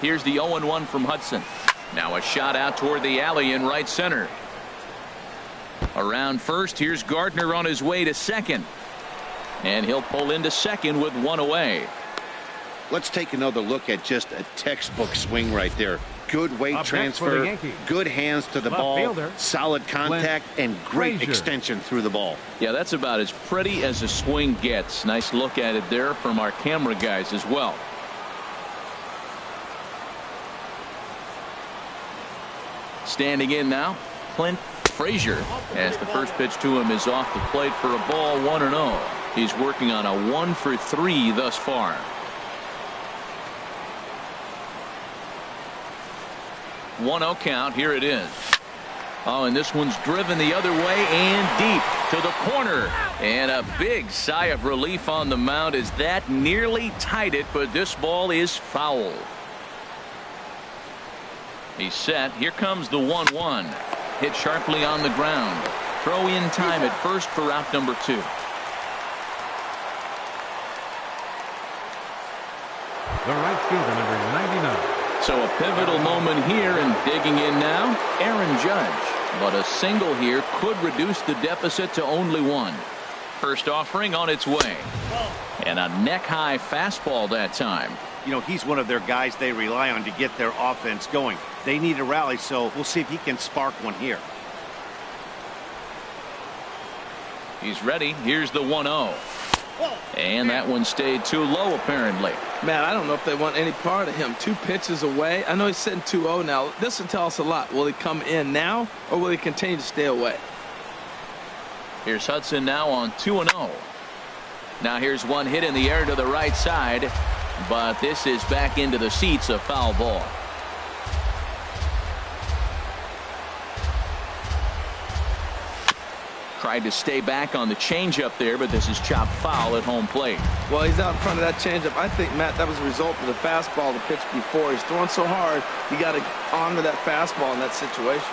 Here's the 0-1 from Hudson. Now a shot out toward the alley in right center. Around first, here's Gardner on his way to second. And he'll pull into second with one away. Let's take another look at just a textbook swing right there. Good weight transfer, good hands to the ball, solid contact, and great extension through the ball. Yeah, that's about as pretty as a swing gets. Nice look at it there from our camera guys as well. Standing in now, Clint Frazier, as the first pitch to him is off the plate for a ball, 1-0. He's working on a 1-for-3 thus far. One-0 count. Here it is. Oh, and this one's driven the other way and deep to the corner. And a big sigh of relief on the mound as that nearly tied it, but this ball is foul. He's set. Here comes the 1-1. Hit sharply on the ground. Throw in time at first for out number 2. The right fielder, number 99. So a pivotal moment here, and digging in now, Aaron Judge. But a single here could reduce the deficit to only 1. First offering on its way. And a neck-high fastball that time. You know, he's one of their guys they rely on to get their offense going. They need a rally, so we'll see if he can spark one here. He's ready. Here's the 1-0. And that one stayed too low, apparently. Man, I don't know if they want any part of him. 2 pitches away. I know he's sitting 2-0 now. This will tell us a lot. Will he come in now, or will he continue to stay away? Here's Hudson now on 2-0. Now here's one hit in the air to the right side, but this is back into the seats, a foul ball. Tried to stay back on the changeup there, but this is chopped foul at home plate. Well, he's out in front of that changeup. I think, Matt, that was a result of the fastball the pitch before. He's throwing so hard, you got to honor that fastball in that situation.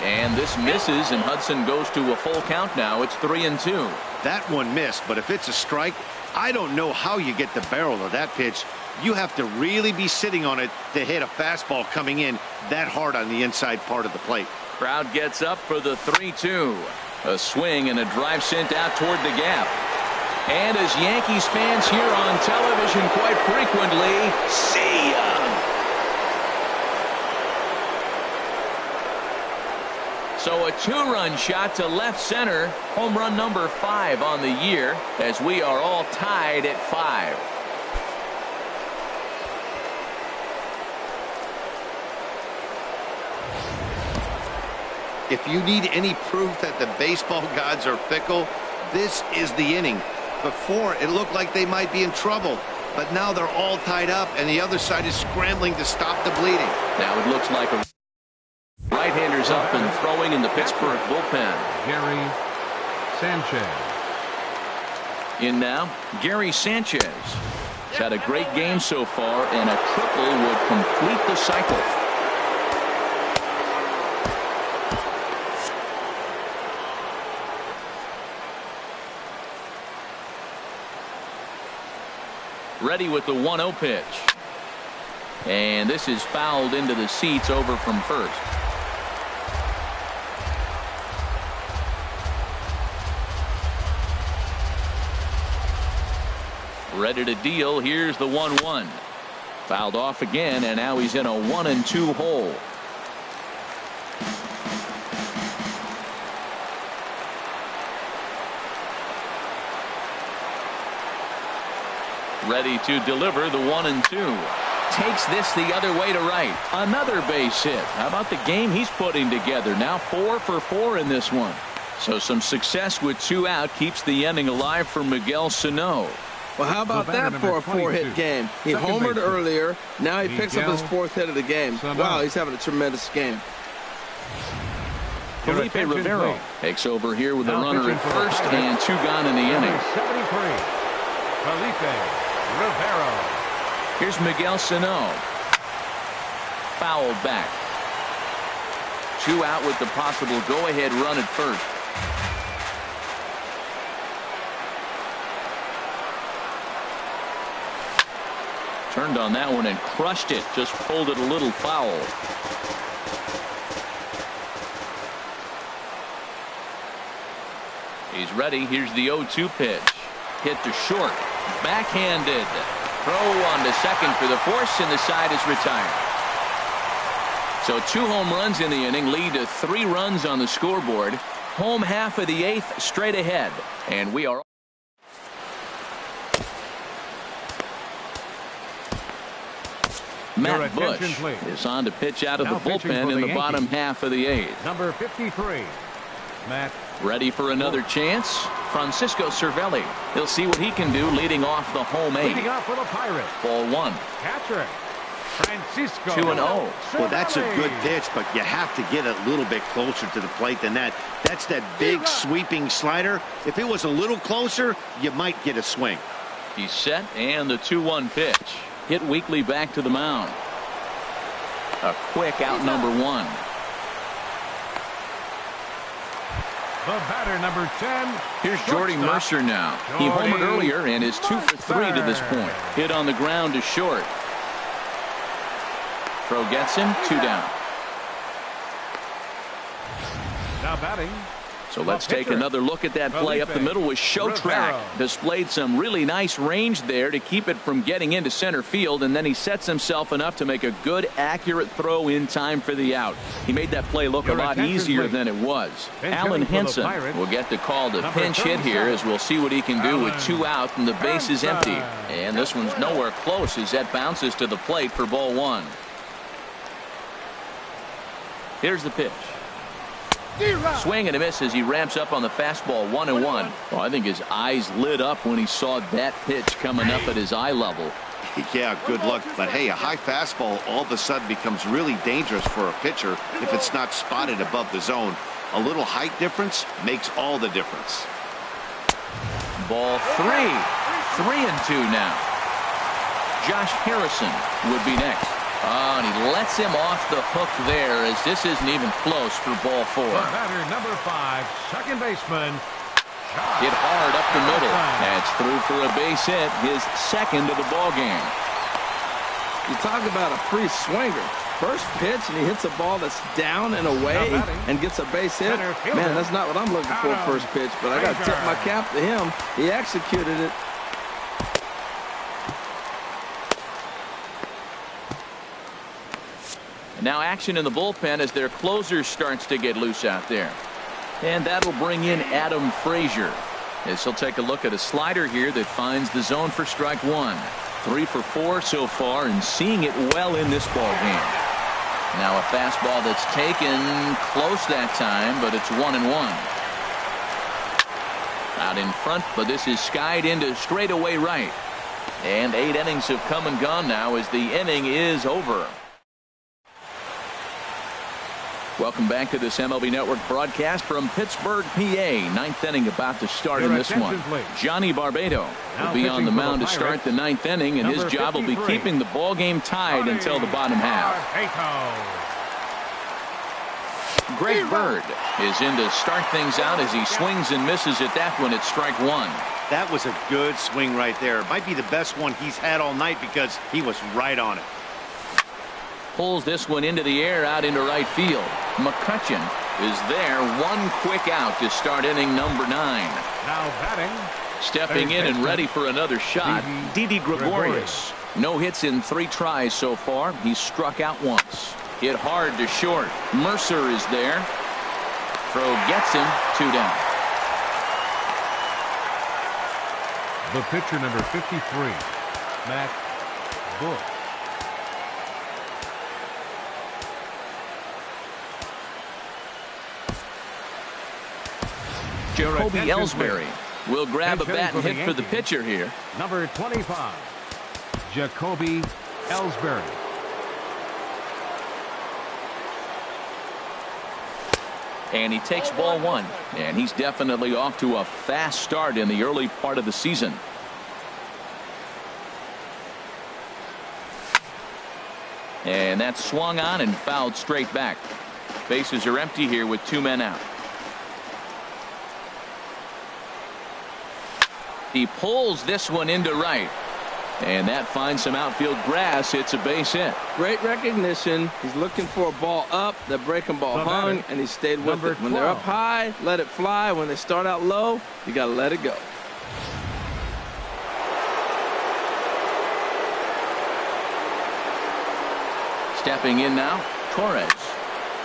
And this misses, and Hudson goes to a full count now. It's 3-2. That one missed, but if it's a strike, I don't know how you get the barrel of that pitch. You have to really be sitting on it to hit a fastball coming in that hard on the inside part of the plate. Crowd gets up for the 3-2. A swing and a drive sent out toward the gap. And as Yankees fans hear on television quite frequently, see ya! So a 2-run shot to left center. Home run number 5 on the year, as we are all tied at 5. If you need any proof that the baseball gods are fickle, this is the inning. Before, it looked like they might be in trouble, but now they're all tied up, and the other side is scrambling to stop the bleeding. Now it looks like a right-hander's up and throwing in the Pittsburgh bullpen. Gary Sanchez. In now, Gary Sanchez. He's had a great game so far, and a triple would complete the cycle. Ready with the 1-0 pitch. And this is fouled into the seats over from first. Ready to deal. Here's the 1-1. Fouled off again, and now he's in a 1-2 hole. Ready to deliver the 1-2. Takes this the other way to right. Another base hit. How about the game he's putting together? Now 4 for 4 in this one. So some success with 2 out keeps the inning alive for Miguel Sano. Well, how about that for a 4-hit game? He homered earlier. Now he picks up his 4th hit of the game. Wow, he's having a tremendous game. Felipe Rivero takes over here with a runner at first and 2 gone in the inning. 73, Felipe Rivero. Here's Miguel Sano. Foul back. 2 out with the possible go-ahead run at first. Turned on that one and crushed it. Just pulled it a little foul. He's ready. Here's the 0-2 pitch. Hit to short. Backhanded. Throw on to second for the force, and the side is retired. So 2 home runs in the inning lead to 3 runs on the scoreboard. Home half of the 8th straight ahead. And we are. Matt Bush is on to pitch out of the bullpen in the bottom half of the 8th. Number 53, Matt. Ready for another chance? Francisco Cervelli. He'll see what he can do leading off the home 8. Leading off for the Pirates. Ball 1. Catcher, Francisco. 2-0. Well, that's a good pitch, but you have to get a little bit closer to the plate than that. That's that big sweeping slider. If it was a little closer, you might get a swing. He's set, and the 2-1 pitch. Hit weakly back to the mound. A quick out number 1. The batter, number 10. Here's Jordy Mercer now. He homered earlier and is 2 for 3 to this point. Hit on the ground to short. Throw gets him. 2 down. Now batting. So let's take another look at that play up the middle with Showtrack. Displayed some really nice range there to keep it from getting into center field, and then he sets himself enough to make a good, accurate throw in time for the out. He made that play look a lot easier than it was. Alan Henson will get the call to pinch hit here, as we'll see what he can do with 2 out and the base is empty. And this one's nowhere close as that bounces to the plate for ball 1. Here's the pitch. Swing and a miss as he ramps up on the fastball. 1-1. Well, I think his eyes lit up when he saw that pitch coming up at his eye level. Yeah, good luck. But hey, a high fastball all of a sudden becomes really dangerous for a pitcher if it's not spotted above the zone. A little height difference makes all the difference. Ball 3. 3-2 now. Josh Harrison would be next. Oh, and he lets him off the hook there, as this isn't even close for ball 4. The batter, number 5, second baseman. Hit hard up the middle. That's through for a base hit, his second of the ball game. You talk about a free swinger. First pitch, and he hits a ball that's down and away and gets a base hit. Man, that's not what I'm looking for first pitch, but I got to tip my cap to him. He executed it. Now action in the bullpen as their closer starts to get loose out there. And that'll bring in Adam Frazier, as he'll take a look at a slider here that finds the zone for strike 1. 3 for 4 so far, and seeing it well in this ball game. Now a fastball that's taken close that time, but it's 1-1. Out in front, but this is skied into straightaway right. And 8 innings have come and gone now as the inning is over. Welcome back to this MLB Network broadcast from Pittsburgh, PA. 9th inning about to start in this one. Johnny Barbado will be on the mound to start the 9th inning, and his job will be keeping the ball game tied until the bottom half. Greg Bird is in to start things out as he swings and misses at that one at strike 1. That was a good swing right there. It might be the best one he's had all night because he was right on it. Pulls this one into the air out into right field. McCutcheon is there. One quick out to start inning number 9. Now batting. Stepping in and ready for another shot, Didi Gregorius. No hits in 3 tries so far. He's struck out once. Hit hard to short. Mercer is there. Throw gets him. 2 down. The pitcher, number 53, Matt Bush. Jacoby Ellsbury will grab a bat and hit for the pitcher here. Number 25, Jacoby Ellsbury. And he takes ball one. And he's definitely off to a fast start in the early part of the season. And that's swung on and fouled straight back. Bases are empty here with 2 men out. He pulls this one into right. And that finds some outfield grass. It's a base hit. Great recognition. He's looking for a ball up. The breaking ball hung, and he stayed with it. When they're up high, let it fly. When they start out low, you got to let it go. Stepping in now, Torres.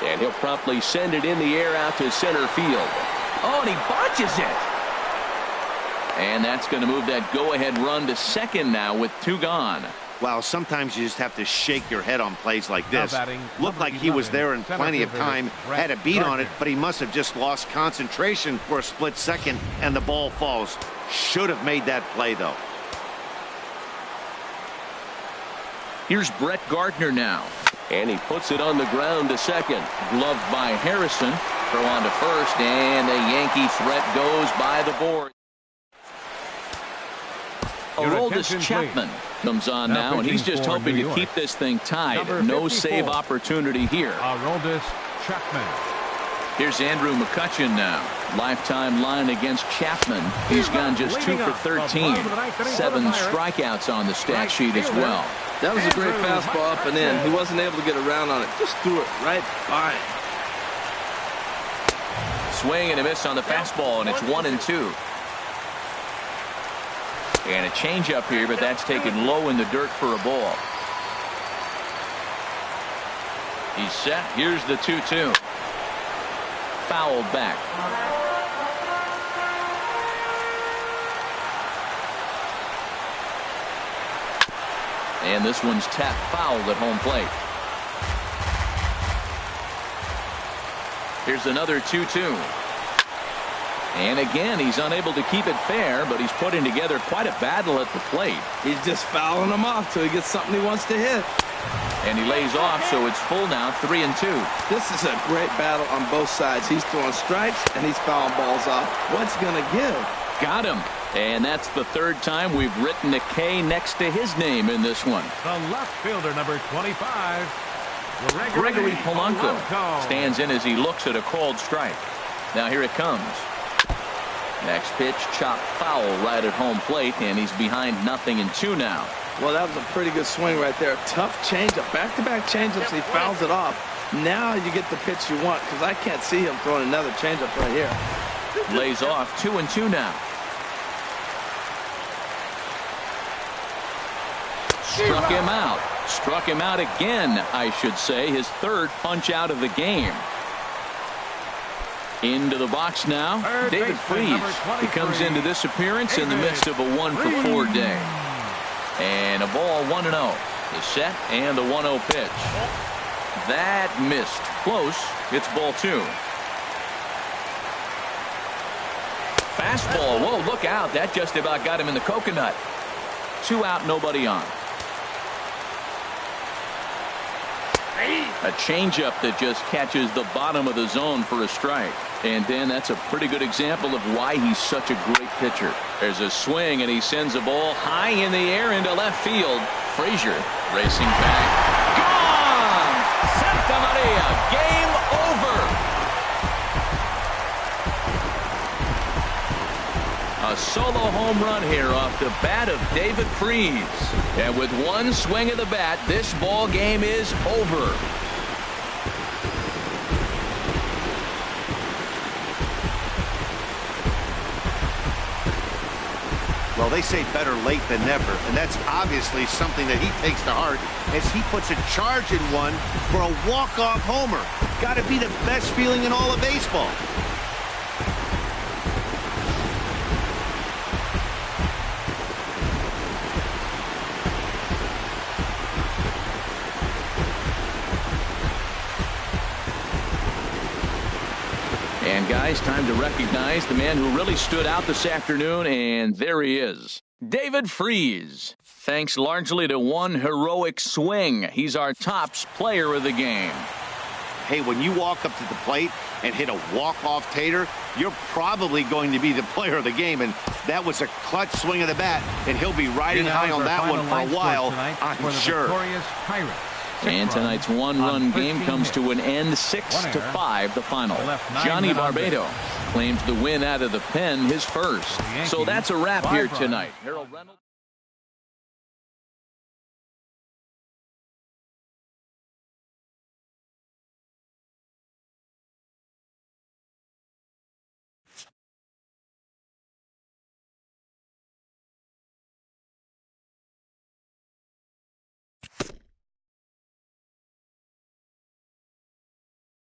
And he'll promptly send it in the air out to center field. Oh, and he botches it. And that's going to move that go-ahead run to second now with 2 gone. Well, sometimes you just have to shake your head on plays like this. Looked like he was there in plenty of time, had a beat on it, but he must have just lost concentration for a split second, and the ball falls. Should have made that play, though. Here's Brett Gardner now. And he puts it on the ground to second. Gloved by Harrison. Throw on to first, and the Yankee threat goes by the board. Aroldis Chapman comes on now, and he's just hoping to keep this thing tied. No save opportunity here. Aroldis Chapman. Here's Andrew McCutchen now. Lifetime line against Chapman. He's gone just 2 for 13. 7 strikeouts on the stat sheet as well. That was a great fastball up and in. He wasn't able to get around on it. Just threw it right by him. Swing and a miss on the fastball, and it's 1-2. And a changeup here, but that's taken low in the dirt for a ball. He's set. Here's the 2-2. Fouled back. And this one's tapped foul at home plate. Here's another 2-2. And again, he's unable to keep it fair, but he's putting together quite a battle at the plate. He's just fouling them off till he gets something he wants to hit. And he lays off, so it's full now, 3-2. This is a great battle on both sides. He's throwing strikes, and he's fouling balls off. What's going to give? Got him. And that's the 3rd time we've written a K next to his name in this one. The left fielder, number 25, Gregory Polanco stands in as he looks at a called strike. Now here it comes. Next pitch, chopped foul right at home plate, and he's behind 0-2 now. Well, that was a pretty good swing right there. Tough changeup. Back-to-back changeups, he fouls it off. Now you get the pitch you want, because I can't see him throwing another changeup right here. Lays off, 2-2 now. Struck him out. Struck him out again, I should say. His 3rd punch out of the game. Into the box now, David Freese. He comes into this appearance in the midst of a 1-for-4 day. And a ball 1-0. The set and the 1-0 pitch. That missed. Close. It's ball 2. Fastball. Whoa, look out. That just about got him in the coconut. 2 out, nobody on. A changeup that just catches the bottom of the zone for a strike. And Dan, that's a pretty good example of why he's such a great pitcher. There's a swing, and he sends a ball high in the air into left field. Frazier racing back. Gone! Santa Maria, game over. A solo home run here off the bat of David Freese. And with one swing of the bat, this ball game is over. Well, they say better late than never, and that's obviously something that he takes to heart as he puts a charge in one for a walk-off homer. Got to be the best feeling in all of baseball. And guys, time to recognize the man who really stood out this afternoon, and there he is. David Freese. Thanks largely to one heroic swing. He's our tops player of the game. hey, when you walk up to the plate and hit a walk-off tater, you're probably going to be the player of the game. And that was a clutch swing of the bat, and he'll be riding high on that one for a while, I'm sure. And tonight's one-run game comes to an end, 6-5 the final. Johnny Barbado claims the win out of the pen, his first. So that's a wrap here tonight. Harold Reynolds.